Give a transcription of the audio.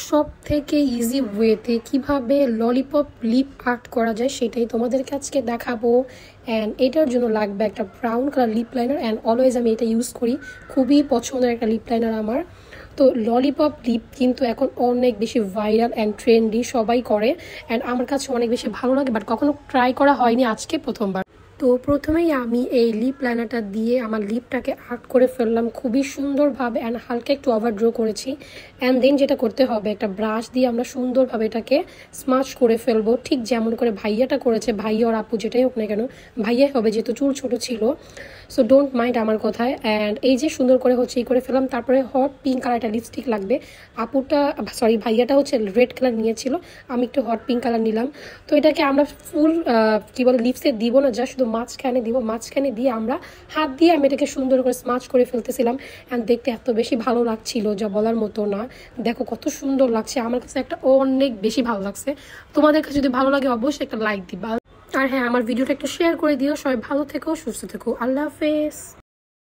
সবথেকে ইজি ওয়েতে কিভাবে ললিপপ লিপ আর্ট করা যায় সেটাই তোমাদেরকে আজকে দেখাবো। অ্যান্ড এটার জন্য লাগবে একটা brown colour lip liner, and always আমি এটা ইউজ করি, খুবই পছন্দের একটা লিপ লাইনার আমার। তো ললিপপ লিপ কিন্তু এখন অনেক বেশি ভাইরাল অ্যান্ড ট্রেন্ডি, সবাই করে, অ্যান্ড আমার কাছে অনেক বেশি ভালো লাগে, বাট কখনো ট্রাই করা হয়নি, আজকে প্রথমবার। তো প্রথমেই আমি এই লিপ লাইনারটা দিয়ে আমার লিপটাকে আর্ট করে ফেললাম খুবই সুন্দরভাবে, অ্যান্ড হালকা একটু ওভার ড্র করেছি। অ্যান্ড দেন যেটা করতে হবে, একটা ব্রাশ দিয়ে আমরা সুন্দরভাবে এটাকে স্মাচ করে ফেলবো, ঠিক যেমন করে ভাইয়াটা করেছে, ভাইয়া আর আপু যেটাই হোক না কেন, ভাইয়াই হবে যেহেতু চুল ছোট ছিল। সো ডোন্ট মাইন্ড আমার কথায়। অ্যান্ড এই যে সুন্দর করে হচ্ছে এই করে ফেললাম। তারপরে হট পিঙ্ক কালার একটা লিপস্টিক লাগবে। ভাইয়াটা হচ্ছে রেড কালার নিয়েছিল, আমি একটু হট পিঙ্ক কালার নিলাম। তো এটাকে আমরা ফুল কী বলে লিপসে দিব না, যা শুধু মাঝখানে দিব। মাঝখানে দিয়ে আমরা হাত দিয়ে আমি এটাকে সুন্দর করে স্মাচ করে ফেলতেছিলাম, অ্যান্ড দেখতে এত বেশি ভালো লাগছিল যা বলার মতো না। দেখো কত সুন্দর লাগছে, আমার কাছে একটা অনেক বেশি ভালো লাগছে। তোমাদের কাছে যদি ভালো লাগে অবশ্যই একটা লাইক দিবা, আর হ্যাঁ, আমার ভিডিওটা একটু শেয়ার করে দিও। সবাই ভালো থেকো, সুস্থ থেকো, আল্লাহ হাফেজ।